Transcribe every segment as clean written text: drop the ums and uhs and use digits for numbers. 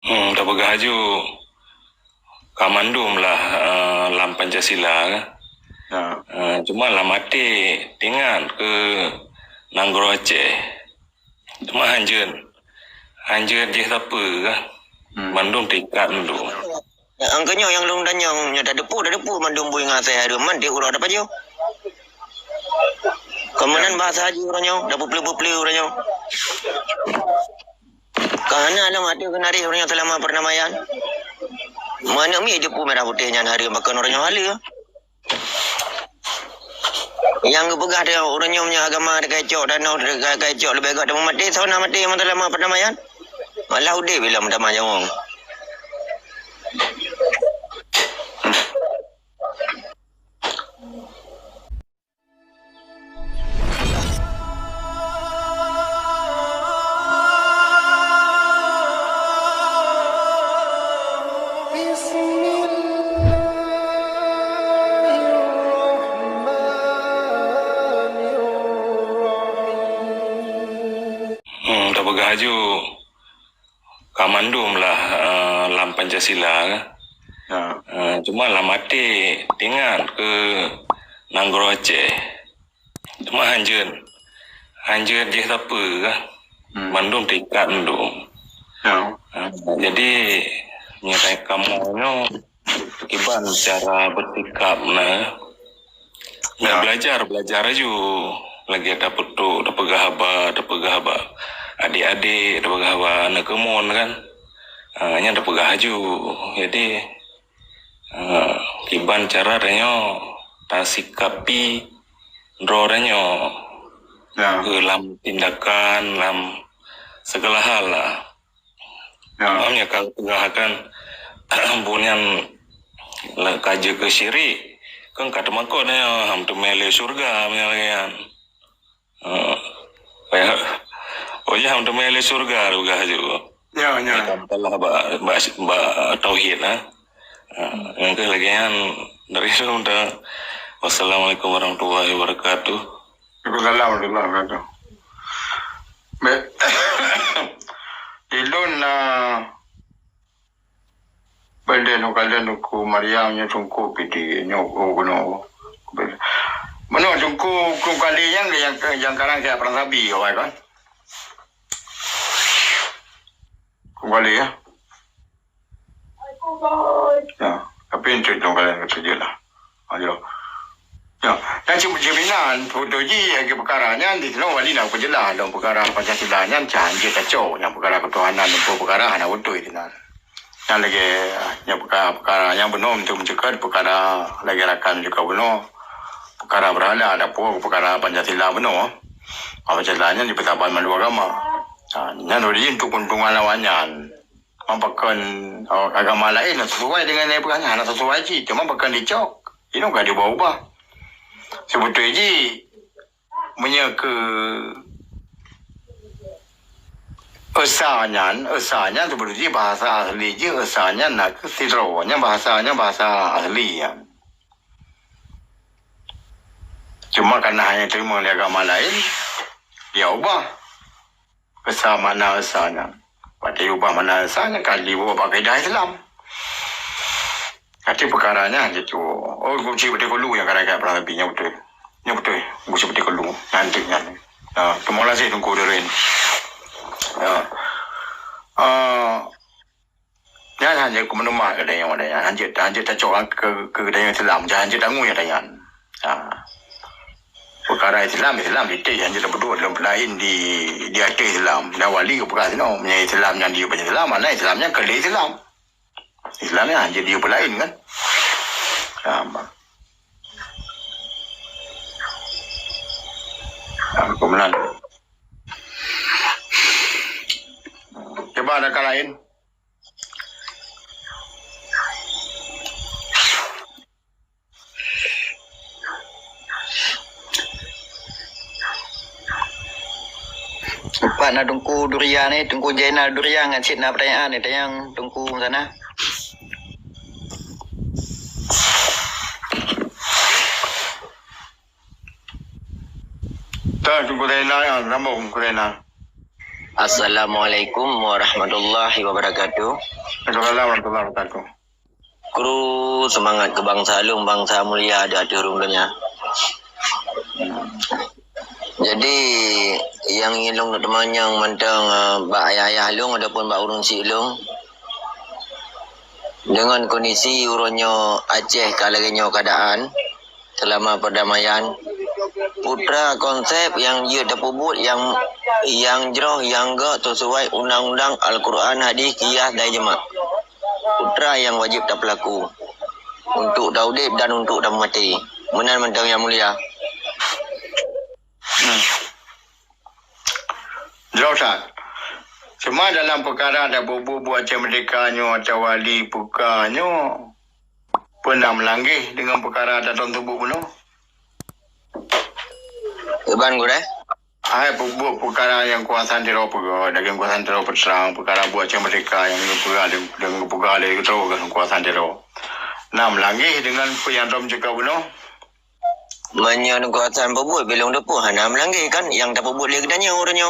Tak bergahaju kamandum lah lam Pancasila kan. Cuma lah mati tingan ke Nanggro Aceh. Cuma hanjun je siapa kan. Mandum tikat mandum. Angkanya yang long dan yang dah depu mandum bui ngasih ada man dia urang dapat je. Kemudian bahasa haji orangnya dah bupli orangnya. Karena ada mati kenari orangnya selama pernamayan. Mana mi depu merah putihnya hari makan orangnya halil. Yang kepegah dia orangnya punya agama ada kacau dan kacau lebih agak dia mati sauna mati yang selama pernamayan. Malah udah bila mendamai orang. Tak bergahaju kamandum lah lam Pancasila kan. Cuma lah mati tingan ke Nanggro Aceh. Cuma hanjun je siapa kan. Mandum tikat mandum. Jadi nyetai kamu kiban cara bersikap nah. Belajar aja lagi ada petuk, ada pegahaba adik-adik, ada pegahaba anak kemon kan. Hanya ada pegahaju. Jadi kiban cara renyo tasikapi droranyo dalam tindakan dalam segala hal lah. Makanya kalau pegahakan bunian kaje ke syirik kan kata makot ya ham tu mele surga menyalakan. Ham tu mele surga juga juga. Allah ba tauhid lah. Yang ke lagi yang dari itu udah. Wassalamualaikum warahmatullahi wabarakatuh. Waalaikumsalam warahmatullahi wabarakatuh. Ilun na bende no kalen ko Mariam nya tungku piti nyo gono. Mano tungku ko kali yang karang saya pernah sabi awak kan. Kembali ya. Tapi itu dong kalian kerja lah. Ayo. Ya, yang jaminan foto ji yang perkaranya di sana wali nak berjelas dalam perkara Pancasila yang janji kacau yang perkara ketuhanan dan perkara hanya untuk itu nan. Yang lagi yang perkara yang benar untuk mencegah perkara lagi rakan juga benar. Perkara berhala ada perkara Pancasila benar. Pancasila di Pertapan Mandu Agama. Yang untuk keuntungan lawannya. Mampakan agama lain sesuai dengan perkara hanya sesuai je. Cuma bahkan dicok. Ini enggak diubah-ubah. Sebetulnya je menyeka esanya sebetulnya bahasa asli je esanya nak sidronya bahasa asli ya. Cuma karena hanya terima oleh agama lain dia ubah esa mana esanya. Pada ubah mana esanya kali ubah pakai dah Islam. Kati perkaranya gitu. Oh, kunci betul kelu yang kadang-kadang pernah lebihnya betul. Nya betul. Kunci betul kelu nantinya. Terima kasih tunggu dulu ini. Yang hanya kemenumah kadang yang ada yang hanya tak coba ke kadang yang Islam, jangan hanya dangu yang kadang. Perkara Islam di hanya berdua dalam lain di atas Islam. Dan wali perkara itu, punya Islam yang dia punya Islam, mana Islamnya kali Islam. Islamnya hanya dia lain kan. Kemudian coba ada kata lain. Cepat nak tunggu durian ni, tunggu Jainal durian dengan cik nak pertanyaan ni, yang tunggu sana. Tak tunggu Jainal yang rambung Jainal. Assalamualaikum warahmatullahi wabarakatuh. Waalaikumsalam warahmatullahi wabarakatuh. Kru semangat ke bangsa Halung, bangsa mulia ada hati rumahnya. Jadi yang ilung teman yang mentang Mbak Ayah Halung ataupun Mbak Urun Si Ilung dengan kondisi uronyo Aceh kalagenya keadaan selama perdamaian putra konsep yang dia terpubut yang jauh yang gak sesuai undang-undang Al-Quran hadis qiyas dan jemaah putra yang wajib tak berlaku untuk daudib dan untuk dah mati menan mentang yang mulia. Jauh tak? Cuma dalam perkara ada bubu buat Aceh Merdekanya atau wali bukannya pernah melanggar dengan perkara ada tuan tubuh penuh. Keban gue deh. Hai bubu perkara yang kuasaan di Eropah, dengan kuasaan di Eropah serang perkara buat Aceh Merdeka yang dengan perkara itu kan kuasaan di Eropah. Nah melanggar dengan yang rom juga penuh. Menyon kuasaan pebut belum depu hana melanggar kan yang tak pebut dia kedanya orangnya.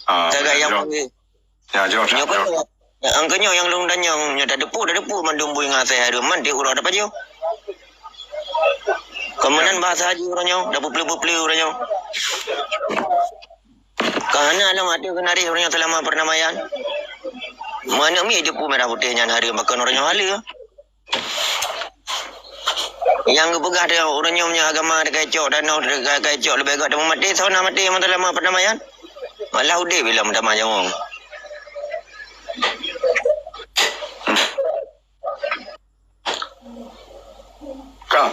Jaga yang melanggar. Ya, jauh. Angkanya yang long dan yang dah depu mandumbu yang saya ada man dia urang dapat je. Kemudian bahasa haji orangnya, dah pupli orangnya. Kerana alam ada kenari orangnya selama perdamaian. Mana mi depu merah putihnya hari makan orangnya hala. Yang kepegah dia orangnya punya agama dia kacau dan kacau lebih agak dah mati sauna mati selama perdamaian. Malah udah bila mendamai orang. Kau,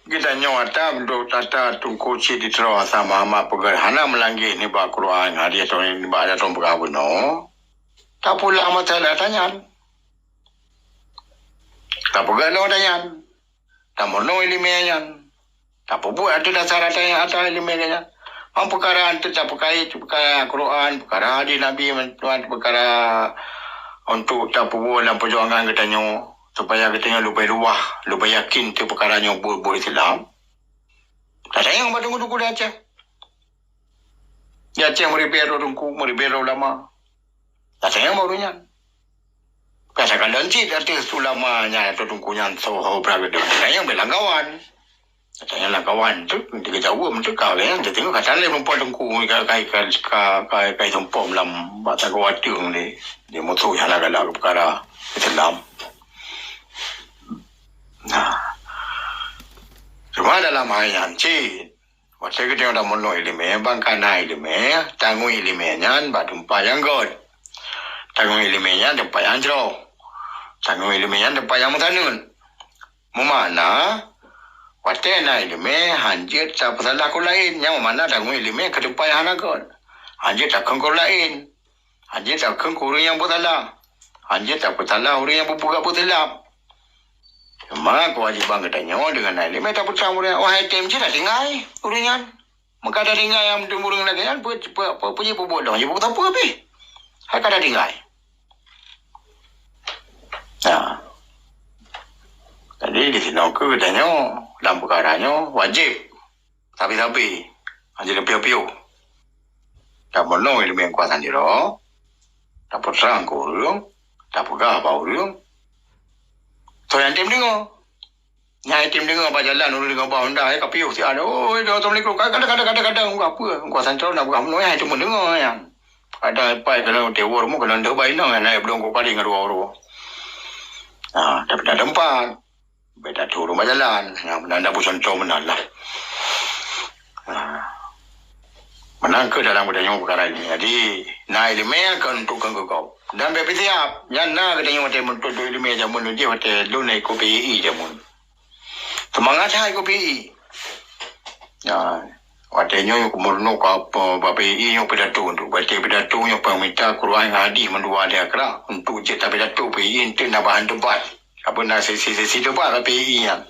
kita nyawata untuk tata tungku di terus sama perkara hana melanggar ni bah Quran hari atau ni bah ada tuan perkara benar. Tak pula masalah tanya. Tak perkara no tanya. Tak mono ilmiahnya. Tak buat ada dasar tanya atau ilmiahnya. Perkara itu tak perkara Quran, perkara hadis Nabi, perkara untuk tak buat dalam perjuangan katanya supaya katanya lupa yakin tu perkara yang boleh Islam. Tak sayang pada tunggu dah Aceh. Ya Aceh meribero ulama. Tak sayang barunya. Biasakan lanci artis ulamanya atau tungkunya soho beragam. Tak sayang belanggawan. Katanya lah kawan tu, dia jauh tu kau kan, dia tengok kata lain perempuan tengku kai tumpom dalam bahasa kawatung ni, dia musuh yang agak perkara Islam. Nah, cuma dalam ayat ni, waktu kita dah mula ilmu, bangkana ilmu, tanggung ilmunya, batumpa yang god, tanggung ilmunya tempat yang jauh, tanggung ilmunya tempat yang mutanun, mana? Watena ilmu hanjir tak salah ko lain yang mana tanggung ilmu ke depan yang hanagon hanjir tak ko lain hanjir tak ko orang yang bersalah hanjir tak bersalah orang yang berbuka bersalah cuma kewajiban katanya dengan ilmu tak bersama orang wahai tem je dah dengai orang maka dah dengai yang murung lagi kan punya bodoh je buat apa habis hai kada dengai nah jadi di sini aku katanya dalam perkaranya wajib tapi anjir piu-piu tak boleh ilmu yang kuasa diro tak perang kurung tak pegah baurung so yang tim dengar nyai tim dengar apa jalan dulu dengan bawah Honda ya piu si ada oh assalamualaikum kadang apa kuasa diro nak buka menoi itu mendengar yang ada apa kalau tewor mu kalau ndak baik nang naik belum ko kali ngaru-ngaru dapat tempat beda tu rumah jalan yang benar pun contoh benar lah menang ke dalam budaya perkara ini jadi nak ilmu akan untuk kau dan bebas siap yang nak katanya macam untuk ilmu jamun dia macam lu naik kopi jamun semangat hai kopi watanya yang kumurno apa bapi yang pidato untuk baca pidato yang peminta Quran hadis mendua dia kerak untuk cetak pidato PI itu nak bahan debat apa nak sesi debat PI yang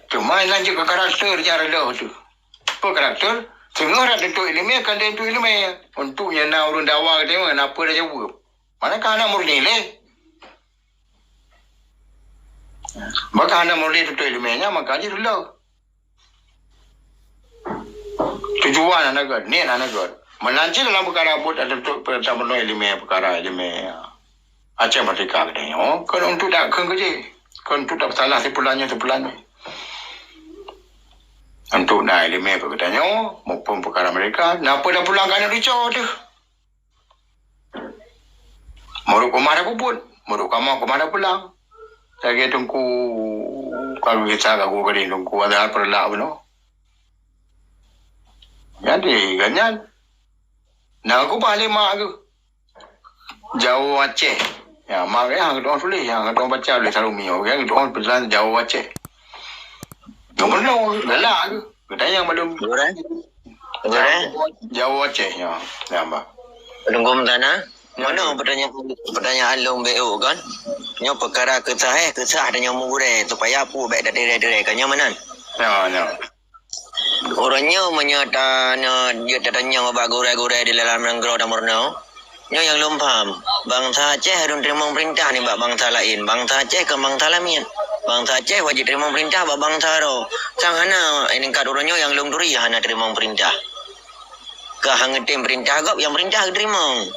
cuma lanjut ke karakter cara dah tu apa karakter tengok orang tentu ilmu akan tentu ilmu untuk yang nak urun dakwah tengok kenapa dah jawab manakah anak murni le maka anak murni tentu ilmunya maka dia dulu Tujuan anak God, ni anak God. Melanci dalam perkara abut ada pertama elime perkara elime Aceh Merdeka katanya. Oh, kan untuk tak kan kerja. Kan untuk tak salah sepulannya. Untuk nak elime apa katanya. Maupun perkara mereka. Napa dah pulang kan Richard tu. Moruk rumah dah puput. Moruk kamar dah pulang. Saya tunggu kalau kita aku kali tunggu ada perlak beno. Jadi ganyan. Nah aku balik mak aku. Jauh Aceh. Ya, mak yang orang tulis, yang orang baca oleh selalu mio, yang orang pesan jauh Aceh. Nombor galak aku. Katanya yang belum. Jauh Aceh ya. Ya, Mbak. Tunggu mentana. Mana pertanyaan long BO kan? Nyo perkara kesah dan nyo mugure supaya apa baik dari kan nyo mana? Ya. Orangnya menyatakan dia tanya apa gure-gure di dalam negara dan murno. Nyo yang belum paham. Bangsa Aceh harus terima perintah ni bangsa lain. Bangsa Aceh ke bangsa lain. Bangsa Aceh wajib terima perintah bangsa ro. Sang hana ini kat orangnya yang belum duri hana terima perintah. Ke hangetim perintah gap yang perintah terima.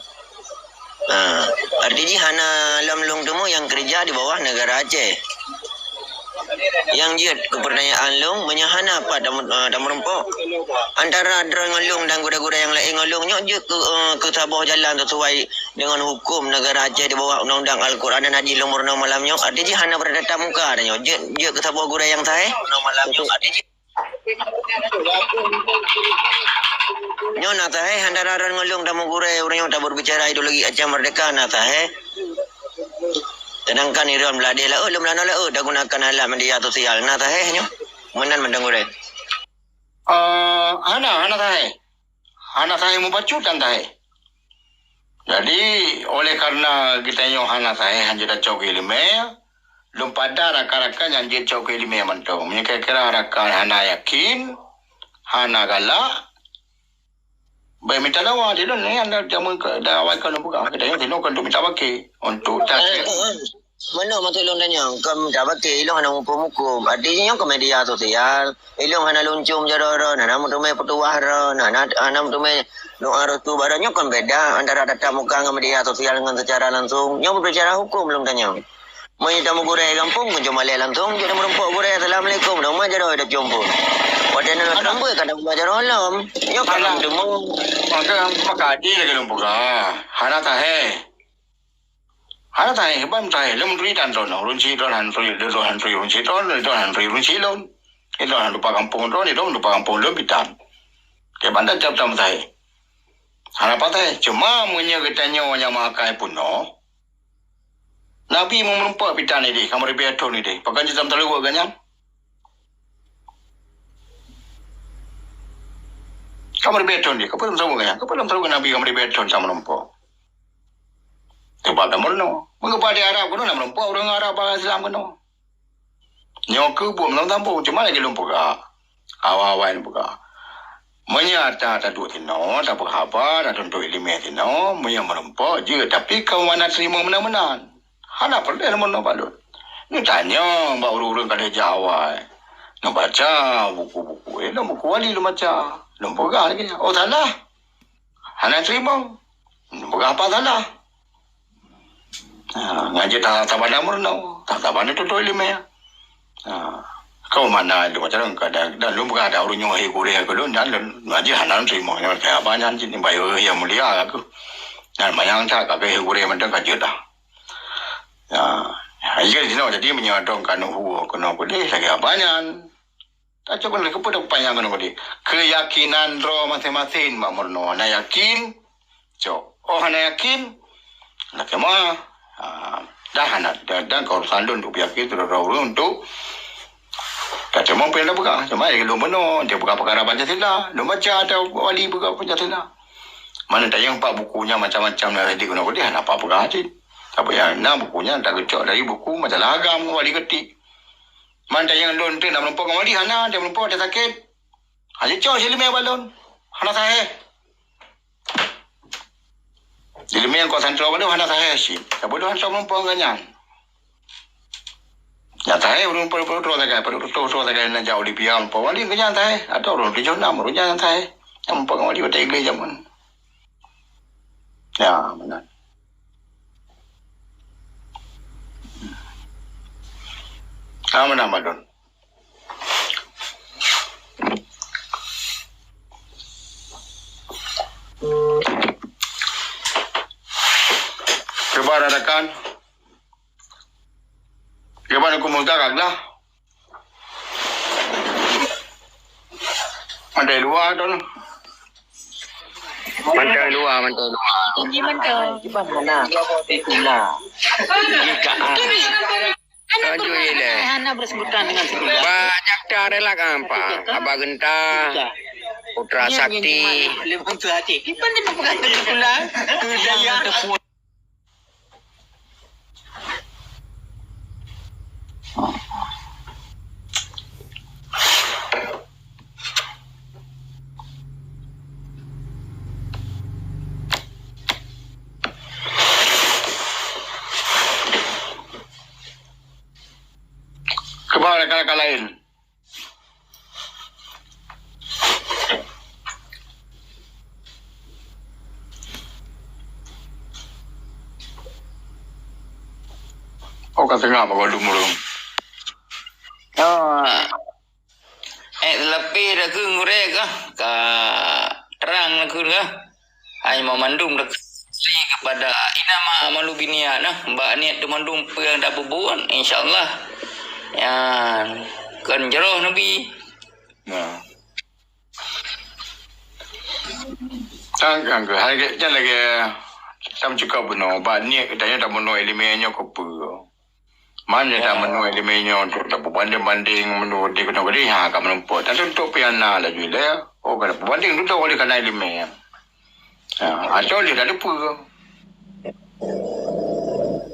Artinya hana lam-lung temu yang kerja di bawah negara Aceh. Yang dia kepertanyaan long menyahana apa dan merempok antara drong dan gura-gura yang lain ngolongnya dia ke tabah jalan sesuai dengan hukum negara Aceh di bawah undang-undang Al-Quran dan Hadis nomor 6 malamnya artinya hana berdatang muka adanya dia ke tabah gura yang sahih malamnya artinya nyo na sahih antara ngolong dan gura orang yang tak berbicara ideologi Aceh Merdeka na sahih. Sedangkan Iran beladih lah, belum lana lah, dah gunakan alat media sosial. Nah, tahehnya, menan mendengar. Hana taheh membacut dan taheh. Jadi, oleh karena kita yang hana taheh, hanya dah cok ilmu, belum pada rakan-rakan yang dia cok ilmu mantau. Kira-kira rakan hana yakin, hana galak, baik minta lawa dia ni anda jamu dah awal kalau buka kita yang tino kan minta pakai untuk tak mana maksud long tanya kau minta pakai long hana hukum artinya ke media sosial long hana luncung jaran hana mutume petuah ron hana mutume no arus tu badannya kan beda antara tatap muka dengan media sosial dengan secara langsung nyo berbicara hukum long tanya Maya tamu gure kampung cuma le langsung jadi merempok gure assalamualaikum dah jaro dah jumpa. Pada nak tambah kadang belajar alam. Yo kadang demo. Maka dia lagi lumpuka. Hana tahe. Bam tahe lem ri dan don runci don han ri runci don runci lon. Itu han lupa kampung don itu lupa kampung lom bitan. Ke bandar jam tam tahe. Hana patai cuma munya ketanya yang makai pun no. Nabi memperempat pitan ni dia. Kamu lebih atur ni dia. Pakai jam terlalu agaknya. Kamu lebih atur ni. Kau belum tahu agaknya. Kau belum tahu Nabi kamu lebih atur sama memperempat. Kepada merno. Mengapa di Arab kena memperempat orang Arab bahasa Islam kena. Nyoku pun belum tahu. Cuma lagi lumpur ka. Awal-awal lumpur ka. Menyata tak dua tino. Tak berapa. Tak tentu ilmiah tino. Merempat je. Tapi kau mana terima benar-benar. Hana perlu nama balut. Ni tanya mbak urung kada Jawa. Nak baca buku-buku. Nak buku wali lu baca. Nak pegang lagi. Oh salah. Hana terima. Nak pegang apa salah. Ngaji tak pada murno. Tak pada tu ilmu ya. Kau mana lu baca kadang dan lu bukan ada urung nyohi kuliah ke lu dan ngaji hana terima. Kayak apa nyan ni bayu yang mulia aku. Dan mayang tak kakek kuliah mentang kaji dah. Jika di sini jadi menyodongkan kena boleh lagi abangan. Tak cukup lagi kepada panjang kena boleh. Keyakinan roh masing-masing mak murno. Na yakin, na yakin. Nak kemana? Dah nak dan kau sandun untuk yakin tu roh untuk. Tak cuma pernah buka. Cuma dia belum benar. Dia buka perkara Pancasila. Belum baca atau wali buka Pancasila. Mana tak yang 4 bukunya macam-macam nak tadi kena boleh. Nak 4 buka hasil. Apa yang nak bukunya tak kecok dari buku masalah agam wali ketik. Mana yang lon tu nak melumpuh wali hana dia melumpuh dia sakit. Haji cok silme balon. Hana sahe. Silme yang kau santro balon hana sahe si. Tak boleh hana melumpuh ganyan. Ya sahe urun perlu sakai nak jauh di piang melumpuh wali ganyan sahe. Atau urun di zona urun ganyan sahe. Yang pengawali kota iglesia pun. Ya, benar. Mana Madon? Coba rekan. Gimana kumulta kaglah? Mantai luar tu. Mantai luar. Ini mantai. Di mana? Tujuh ile. Hana bersebutan dengan sebutan. Banyak cara lah apa? Abah Genta, Putra Sakti. Lebih tu hati. Di mana tu bukan terpula? Daya. Kebal rekan-rekan lain. Oh, kat tengah bawa lumurung. Oh, lebih dah ke ngurek ke terang lah ke hai memandung dah kepada inama malu binian mbak niat tu mandung pe yang dah bubuan insyaallah ya kan jeroh nabi Nah. Kan ke hari ke lagi sam cukup benar banyak katanya tak benar elemennya ke apa. Mana tak benar elemennya untuk tak berbanding-banding menurut dia kena beri ha kat menempat. Tak untuk piana lah juga. Oh kalau berbanding tu tak boleh kena elemen. Ha, atau dia dah lupa.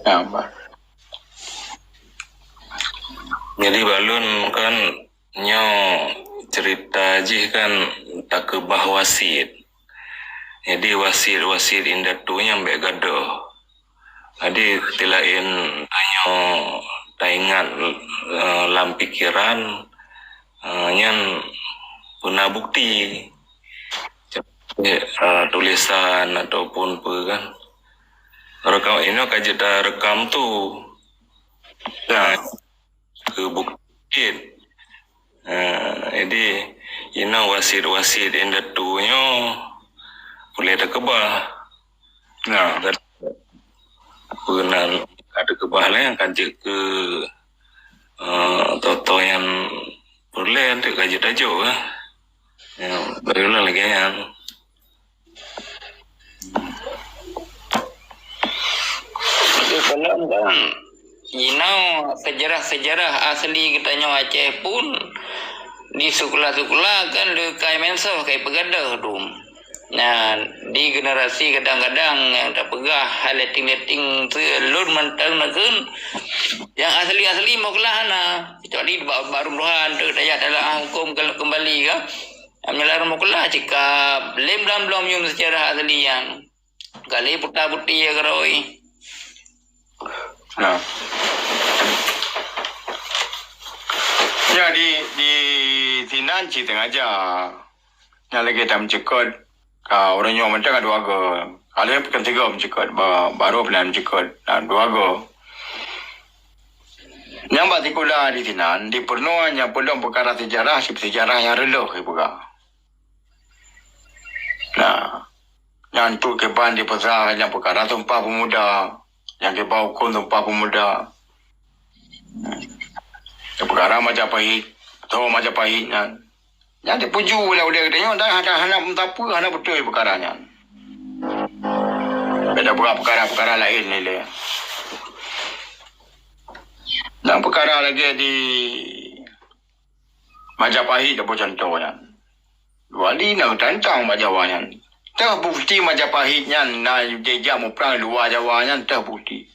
Ya, Pak. Jadi balun kan nyo cerita je kan tak ke bah wasit. Jadi wasit indah tu yang baik gaduh. Jadi tilain tanyo taingat lam pikiran nyan guna bukti tulisan ataupun apa kan. Rekam ini kajita rekam tu. Nah, ke bukti. Jadi ina wasit indah tu nyo boleh ada kebah. Nah, benar ada kebah lah yang kaji ke toto yang boleh ada kaji tajuk lah. Barulah lagi yang kalau kan sejarah asli katanya Aceh pun di sekolah-sekolah kan lekai menso kai pegadah tu. Nah, di generasi kadang-kadang yang tak pegah leting-leting telur mentang nakun yang asli mau kelana kecuali baru ruhan tu daya dalam hukum kalau kembali ke melarang mau kelah jika belum yung sejarah asli yang kali putar-puti ya keroi. Nah. Ya di Sinan tengah aja. Yang lagi tak mencekut orang yang mentang dua go. Kalau yang pekan tiga mencekut baru plan mencekut dua go. Yang partikular di Sinan di Purnoan yang belum perkara sejarah yang reluh ibu ka. Nah, yang tu keban di pasal yang perkara Sumpah Pemuda. Yang ke bau hukum Sumpah Pemuda. Yang perkara Majapahit. Tahu Majapahit kan. Yang dipuju oleh dia katanya. Dah hendak mentapa. Hendak betul perkaranya. Beda perkara-perkara lain ni dia. Dan perkara lagi di Majapahit apa contohnya. Wali nak tantang Majawanya. Terbukti Majapahitnya nak jejak perang luar Jawanya terbukti.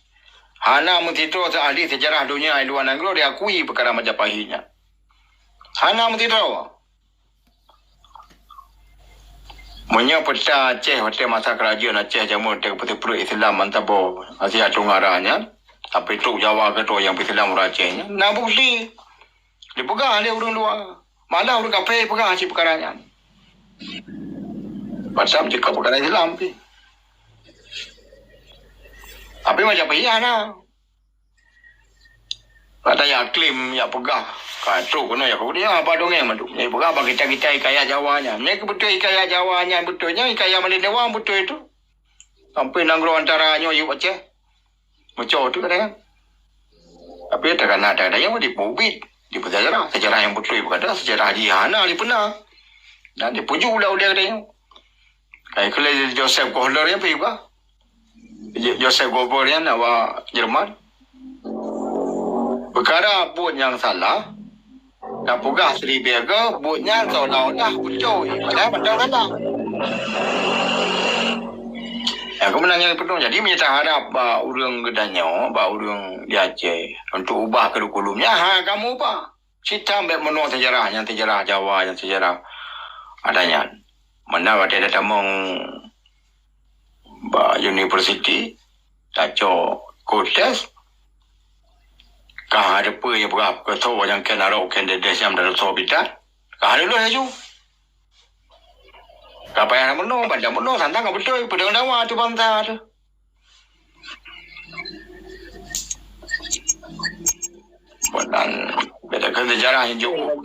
Hana mentitro ahli sejarah dunia luar negara diakui perkara Majapahitnya. Hana mentitro. Menyo peta Aceh hotel masa kerajaan Aceh jamu peti-peti Islam mantabo Asia Tenggara sampai tu Jawa ke tu yang Islam Acehnya. Nak bukti. Dipegang dia orang luar. Malah orang kafe pegang si perkaranya. Pasal cakap perkara Islam pi. Tapi macam payah lah. Kata yang klaim, yang pegah. Kata kena yang kau dia apa dongeng madu. Yang pegah bagi kita ikaya Jawanya. Mereka betul ikaya Jawanya betulnya ikaya Malaysia betul itu. Sampai nanggro antaranya you baca. Macam tu kadang. Tapi takkan ada yang dipubit. Di sejarah yang betul berkata sejarah jihana di pernah. Dan dipuju pula dia katanya. Kayak kalau Joseph Goebbels yang pergi juga. Joseph Goebbels yang awak Jerman. Perkara buat yang salah. Dan pegah Sri Bega buatnya seolah-olah betul. Padahal salah. Yang kemenangan penuh. Jadi minta harap orang gedanya, orang di Aceh untuk ubah kurikulumnya. Kamu ubah. Cerita ambil menua sejarahnya, sejarah Jawa, yang sejarah adanya. Mana ada tamang universiti, taco kotes. Kah ada apa yang berapa ketua yang kena rok kandidat yang dalam sobitan. Kah ada lu haju. Apa yang menua, bandar menua, santang kau betul. Pedang dawa tu bangsa tu. Dan beda sejarah yang jauh.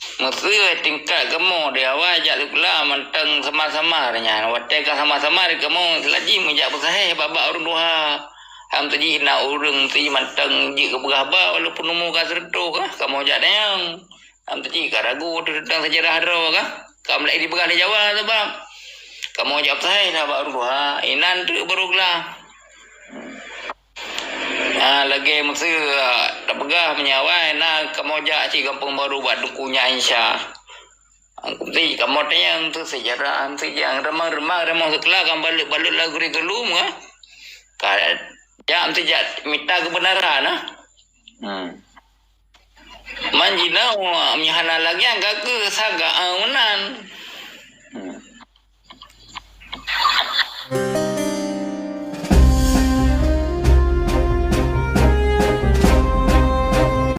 Maksudnya tingkat kamu dia wajak tu pula menteng sama-sama nya. Wateka sama-sama di kamu selagi menjak besar babak orang dua. Ham tadi nak urang tu menteng ji ke berapa walaupun umur ka serto ka kamu jak yang. Ham tadi ka ragu tentang sejarah ro ka. Kamu lagi di begal Jawa tu bang. Kamu jak besar dah babak orang dua. Inan tu beruglah. Lagi maksudnya dah pegah menyawai nak kamu jak ci kampung baru buat dukunya insya. Angkuti kamu tanya tu sejarah tu yang remang sekelah kamu balik lagu kurikulum ah. Kan jak tu jak minta kebenaran ah. Manjina menyahana lagi angka ke saga mana